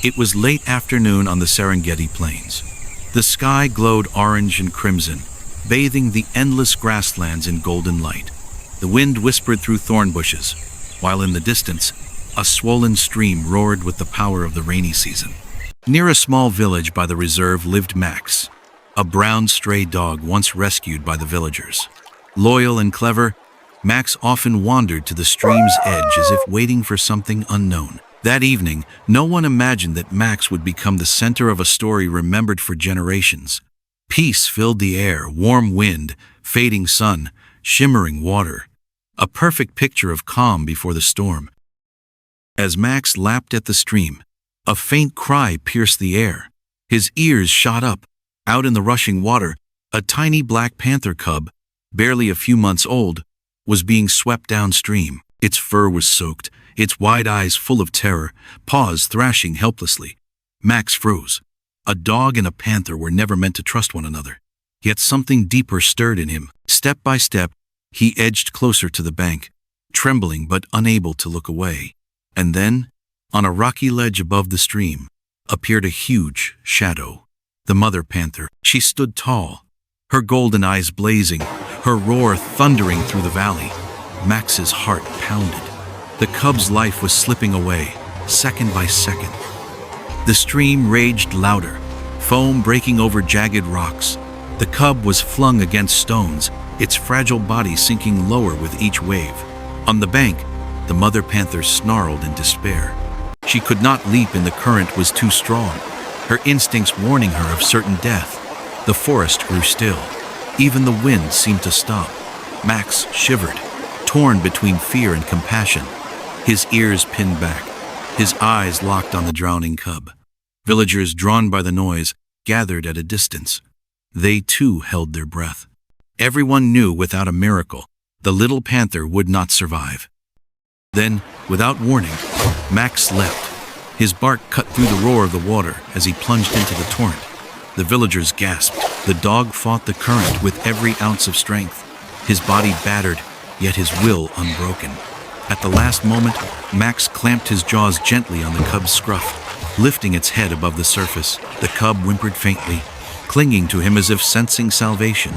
It was late afternoon on the Serengeti plains. The sky glowed orange and crimson, bathing the endless grasslands in golden light. The wind whispered through thorn bushes, while in the distance, a swollen stream roared with the power of the rainy season. Near a small village by the reserve lived Max, a brown stray dog once rescued by the villagers. Loyal and clever, Max often wandered to the stream's edge as if waiting for something unknown. That evening, no one imagined that Max would become the center of a story remembered for generations. Peace filled the air, warm wind, fading sun, shimmering water. A perfect picture of calm before the storm. As Max lapped at the stream, a faint cry pierced the air. His ears shot up. Out in the rushing water, a tiny black panther cub, barely a few months old, was being swept downstream. Its fur was soaked, its wide eyes full of terror, paws thrashing helplessly. Max froze. A dog and a panther were never meant to trust one another. Yet something deeper stirred in him. Step by step, he edged closer to the bank, trembling but unable to look away. And then, on a rocky ledge above the stream, appeared a huge shadow. The mother panther. She stood tall, her golden eyes blazing, her roar thundering through the valley. Max's heart pounded. The cub's life was slipping away, second by second. The stream raged louder, foam breaking over jagged rocks. The cub was flung against stones, its fragile body sinking lower with each wave. On the bank, the mother panther snarled in despair. She could not leap in the current was too strong, her instincts warning her of certain death. The forest grew still. Even the wind seemed to stop. Max shivered, torn between fear and compassion. His ears pinned back, his eyes locked on the drowning cub. Villagers, drawn by the noise, gathered at a distance. They too held their breath. Everyone knew without a miracle, the little panther would not survive. Then, without warning, Max leapt. His bark cut through the roar of the water as he plunged into the torrent. The villagers gasped. The dog fought the current with every ounce of strength, his body battered, yet his will unbroken. At the last moment, Max clamped his jaws gently on the cub's scruff, lifting its head above the surface. The cub whimpered faintly, clinging to him as if sensing salvation.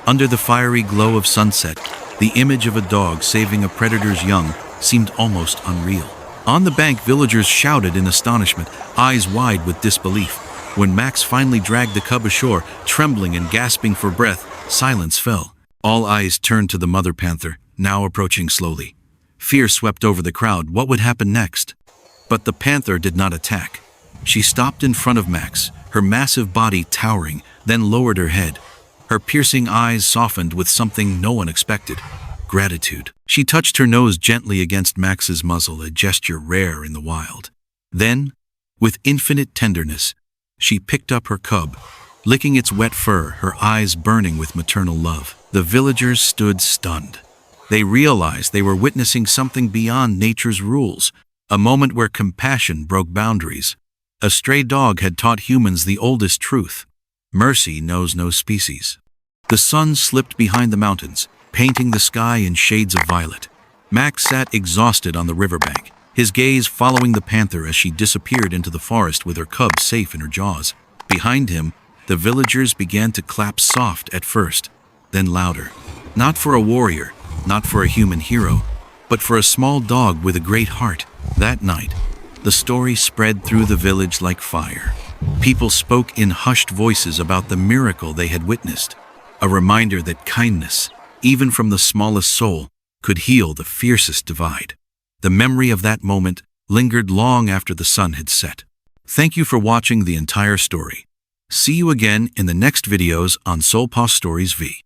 Under the fiery glow of sunset, the image of a dog saving a predator's young seemed almost unreal. On the bank, villagers shouted in astonishment, eyes wide with disbelief. When Max finally dragged the cub ashore, trembling and gasping for breath, silence fell. All eyes turned to the mother panther, now approaching slowly. Fear swept over the crowd. What would happen next? But the panther did not attack. She stopped in front of Max, her massive body towering, then lowered her head. Her piercing eyes softened with something no one expected. Gratitude. She touched her nose gently against Max's muzzle, a gesture rare in the wild. Then, with infinite tenderness, she picked up her cub, licking its wet fur, her eyes burning with maternal love. The villagers stood stunned. They realized they were witnessing something beyond nature's rules, a moment where compassion broke boundaries. A stray dog had taught humans the oldest truth: mercy knows no species. The sun slipped behind the mountains, painting the sky in shades of violet. Max sat exhausted on the riverbank, his gaze following the panther as she disappeared into the forest with her cub safe in her jaws. Behind him, the villagers began to clap, soft at first, then louder. Not for a warrior, not for a human hero, but for a small dog with a great heart. That night, the story spread through the village like fire. People spoke in hushed voices about the miracle they had witnessed, a reminder that kindness, even from the smallest soul, could heal the fiercest divide. The memory of that moment lingered long after the sun had set. Thank you for watching the entire story. See you again in the next videos on Soul Stories V.